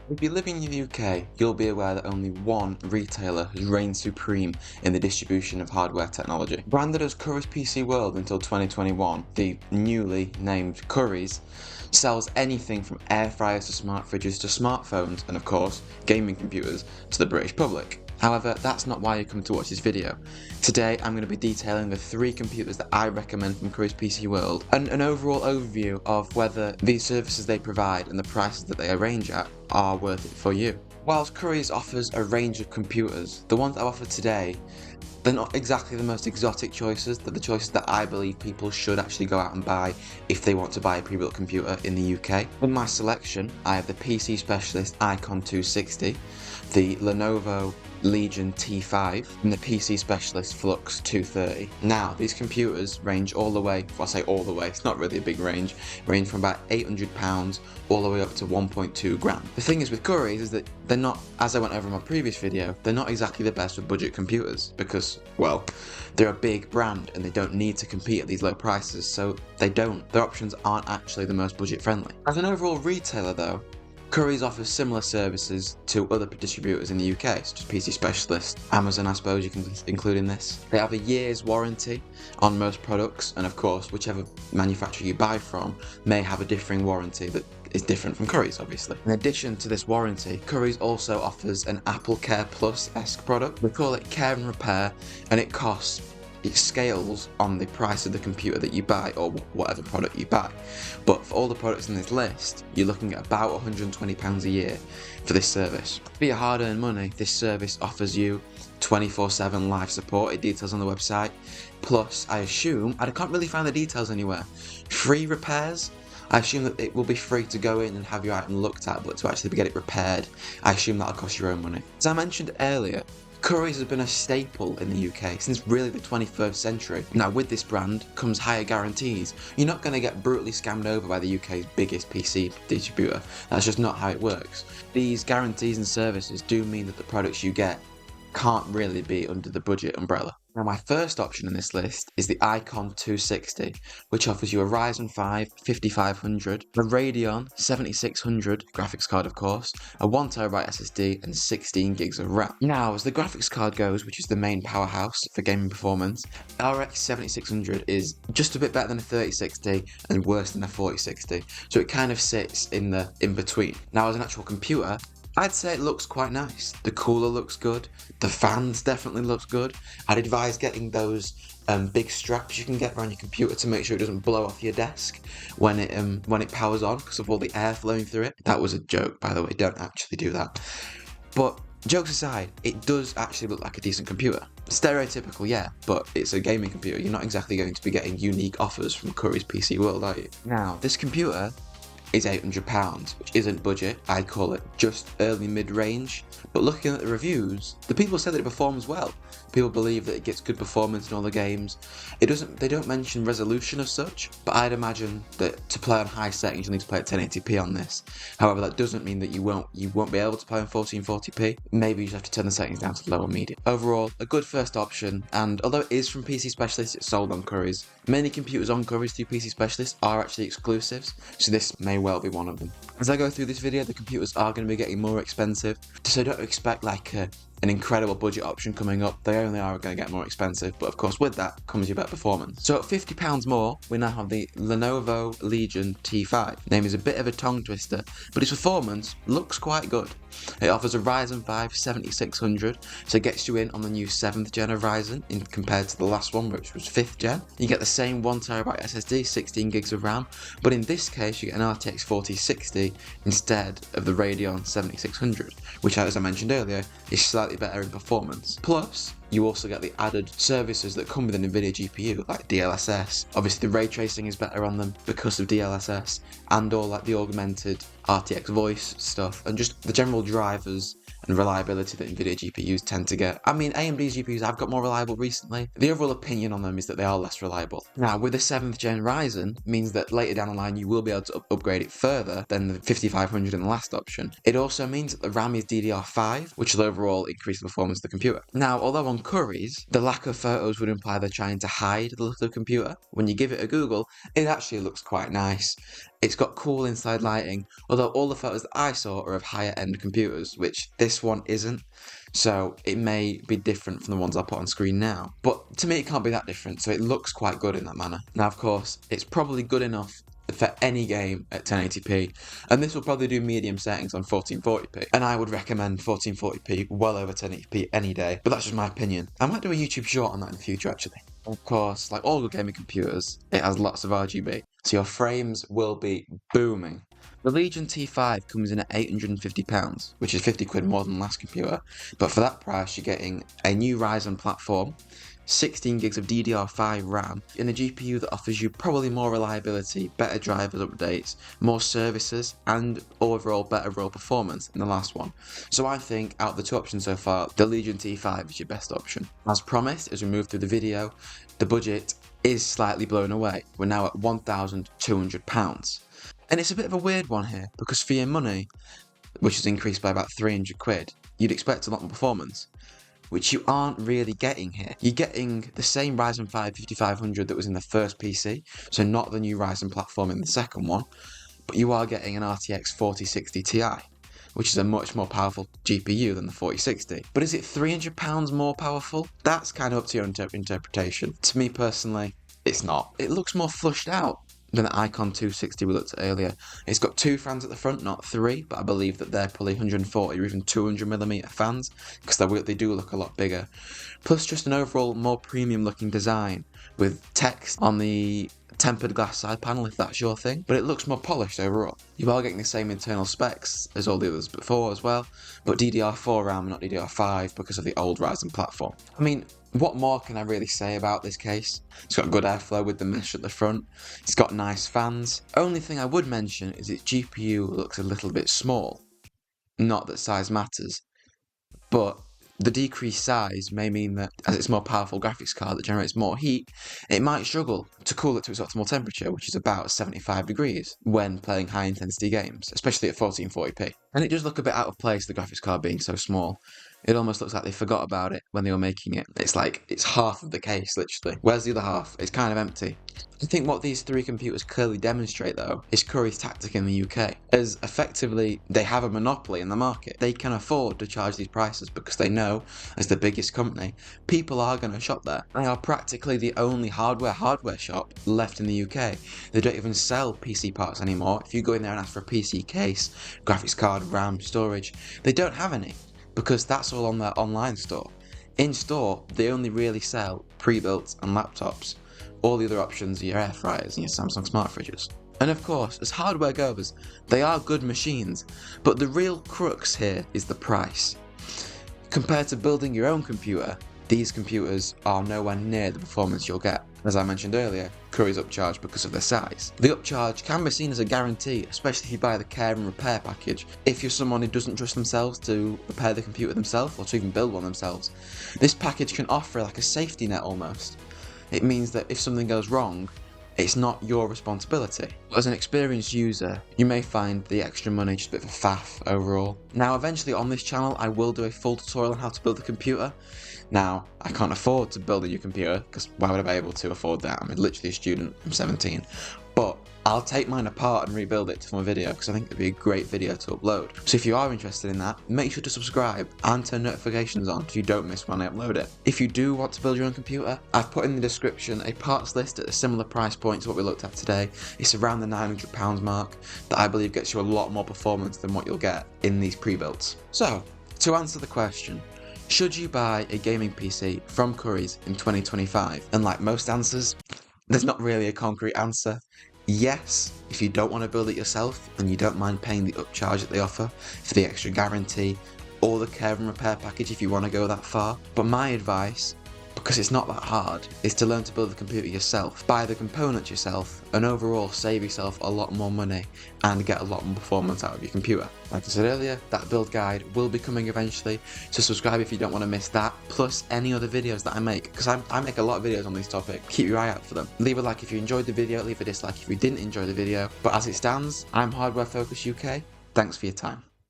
If you live in the UK, you'll be aware that only one retailer has reigned supreme in the distribution of hardware technology. Branded as Currys PC World until 2021, the newly named Currys sells anything from air fryers to smart fridges to smartphones and, of course, gaming computers to the British public. However, that's not why you come to watch this video. Today, I'm going to be detailing the 3 computers that I recommend from Currys PC World, and an overall overview of whether the services they provide and the prices that they arrange at are worth it for you. Whilst Currys offers a range of computers, the ones I offer today, they're not exactly the most exotic choices. They're the choices that I believe people should actually go out and buy if they want to buy a pre-built computer in the UK. In my selection, I have the PC Specialist Icon 260, the Lenovo Legion T5, and the PC Specialist Flux 230. Now, these computers range all the way, well, I say all the way, it's not really a big range from about £800 all the way up to 1.2 grand. The thing is with Currys is that they're not, as I went over in my previous video, they're not exactly the best with budget computers because, well, they're a big brand and they don't need to compete at these low prices, so their options aren't actually the most budget friendly. As an overall retailer though, Currys offers similar services to other distributors in the UK, such as PC Specialist, Amazon I suppose you can include in this. They have a year's warranty on most products, and of course whichever manufacturer you buy from may have a differing warranty that is different from Currys, obviously. In addition to this warranty, Currys also offers an Apple Care Plus-esque product. We call it Care and Repair, and it scales on the price of the computer that you buy or whatever product you buy. But for all the products in this list, you're looking at about £120 a year for this service. For your hard-earned money, this service offers you 24/7 live support. It details on the website. Plus, I can't really find the details anywhere. Free repairs. I assume that it will be free to go in and have your item looked at, but to actually get it repaired, I assume that'll cost your own money. As I mentioned earlier, Currys has been a staple in the UK since really the 21st century. Now with this brand comes higher guarantees. You're not going to get brutally scammed over by the UK's biggest PC distributor. That's just not how it works. These guarantees and services do mean that the products you get can't really be under the budget umbrella. Now my first option in this list is the Icon 260, which offers you a Ryzen 5 5500, a Radeon 7600 graphics card of course, a 1TB SSD and 16 gigs of RAM. Now as the graphics card goes, which is the main powerhouse for gaming performance, RX 7600 is just a bit better than a 3060 and worse than a 4060, so it kind of sits in between. Now as an actual computer, I'd say it looks quite nice. The cooler looks good. The fans definitely looks good. I'd advise getting those big straps you can get around your computer to make sure it doesn't blow off your desk when it powers on because of all the air flowing through it. That was a joke, by the way. Don't actually do that. But jokes aside, it does actually look like a decent computer. Stereotypical, yeah, but it's a gaming computer. You're not exactly going to be getting unique offers from Currys PC World, are you? Now, this computer is £800, which isn't budget. I'd call it just early mid-range. But looking at the reviews, the people say that it performs well. People believe that it gets good performance in all the games. They don't mention resolution as such, but I'd imagine that to play on high settings you'll need to play at 1080p on this. However, that doesn't mean that you won't be able to play on 1440p. Maybe you just have to turn the settings down to low or medium. Overall, a good first option, and although it is from PC Specialist, it's sold on Currys. Many computers on Currys through PC Specialist are actually exclusives, so this may well be one of them. As I go through this video, the computers are going to be getting more expensive, so don't expect like an incredible budget option coming up. They only are going to get more expensive, but of course with that comes your better performance. So at £50 more, we now have the Lenovo Legion T5. Name is a bit of a tongue twister, but its performance looks quite good. It offers a Ryzen 5 7600, so it gets you in on the new 7th gen of Ryzen compared to the last one, which was 5th gen. You get the same 1TB SSD, 16 gigs of RAM, but in this case you get an RTX 4060 instead of the Radeon 7600, which as I mentioned earlier is slightly better in performance. Plus, you also get the added services that come with an NVIDIA GPU, like DLSS. Obviously the ray tracing is better on them because of DLSS, and all like the augmented RTX voice stuff, and just the general drivers and reliability that NVIDIA GPUs tend to get. I mean, AMD's GPUs have got more reliable recently. The overall opinion on them is that they are less reliable. Now, with the 7th gen Ryzen, means that later down the line you will be able to upgrade it further than the 5500 in the last option. It also means that the RAM is DDR5, which will overall increase the performance of the computer. Now, although on Currys, the lack of photos would imply they're trying to hide the look of the computer, when you give it a Google, it actually looks quite nice. It's got cool inside lighting, although all the photos that I saw are of higher end computers, which this one isn't. So it may be different from the ones I put on screen now. But to me it can't be that different, so it looks quite good in that manner. Now of course, it's probably good enough for any game at 1080p, and this will probably do medium settings on 1440p, and I would recommend 1440p well over 1080p any day, but that's just my opinion. I might do a YouTube short on that in the future actually. Of course, like all good gaming computers, it has lots of RGB, so your frames will be booming. The Legion T5 comes in at £850, which is 50 quid more than the last computer, but for that price you're getting a new Ryzen platform, 16 gigs of DDR5 RAM, and a GPU that offers you probably more reliability, better drivers updates, more services, and overall better raw performance than the last one. So I think out of the two options so far, the Legion T5 is your best option. As promised, as we move through the video, the budget is slightly blown away. We're now at £1,200. And it's a bit of a weird one here, because for your money, which has increased by about 300 quid, you'd expect a lot more performance, which you aren't really getting here. You're getting the same Ryzen 5 5500 that was in the first PC, so not the new Ryzen platform in the second one, but you are getting an RTX 4060 Ti, which is a much more powerful GPU than the 4060. But is it £300 more powerful? That's kind of up to your interpretation. To me personally, it's not. It looks more flushed out than the Icon 260 we looked at earlier. It's got 2 fans at the front, not 3, but I believe that they're probably 140 or even 200mm fans, because they do look a lot bigger. Plus just an overall more premium looking design, with text on the tempered glass side panel if that's your thing, but it looks more polished overall. You are getting the same internal specs as all the others before as well, but DDR4 RAM, not DDR5, because of the old Ryzen platform. I mean, what more can I really say about this case? It's got good airflow with the mesh at the front, it's got nice fans. Only thing I would mention is its GPU looks a little bit small. Not that size matters, but the decreased size may mean that as it's a more powerful graphics card that generates more heat, it might struggle to cool it to its optimal temperature, which is about 75 degrees, when playing high intensity games, especially at 1440p. And it does look a bit out of place, the graphics card being so small. It almost looks like they forgot about it when they were making it. It's like, it's half of the case, literally. Where's the other half? It's kind of empty. I think what these 3 computers clearly demonstrate, though, is Curry's tactic in the UK, as effectively they have a monopoly in the market. They can afford to charge these prices because they know, as the biggest company, people are going to shop there. They are practically the only hardware shop left in the UK. They don't even sell PC parts anymore. If you go in there and ask for a PC case, graphics card, RAM, storage, they don't have any, because that's all on their online store. In store, they only really sell pre-built and laptops. All the other options are your air fryers and your Samsung smart fridges. And of course, as hardware goes, they are good machines, but the real crux here is the price. Compared to building your own computer, these computers are nowhere near the performance you'll get. As I mentioned earlier, Curry's upcharged because of their size. The upcharge can be seen as a guarantee, especially if you buy the care and repair package. If you're someone who doesn't trust themselves to repair the computer themselves or to even build one themselves, this package can offer like a safety net almost. It means that if something goes wrong, it's not your responsibility. As an experienced user, you may find the extra money just a bit of a faff overall. Now eventually on this channel I will do a full tutorial on how to build a computer. Now, I can't afford to build a new computer, because why would I be able to afford that? I'm literally a student, I'm 17. But I'll take mine apart and rebuild it to film a video, because I think it'd be a great video to upload. So if you are interested in that, make sure to subscribe and turn notifications on so you don't miss when I upload it. If you do want to build your own computer, I've put in the description a parts list at a similar price point to what we looked at today. It's around the £900 mark, that I believe gets you a lot more performance than what you'll get in these pre-builds. So, to answer the question, should you buy a gaming PC from Curry's in 2025? And like most answers, there's not really a concrete answer. Yes, if you don't want to build it yourself and you don't mind paying the upcharge that they offer for the extra guarantee or the care and repair package if you want to go that far. But my advice, because it's not that hard, is to learn to build the computer yourself, buy the components yourself, and overall save yourself a lot more money and get a lot more performance out of your computer. Like I said earlier, that build guide will be coming eventually, so subscribe if you don't want to miss that, plus any other videos that I make, because I make a lot of videos on this topic. Keep your eye out for them. Leave a like if you enjoyed the video, leave a dislike if you didn't enjoy the video, but as it stands, I'm Hardware Focus UK. Thanks for your time.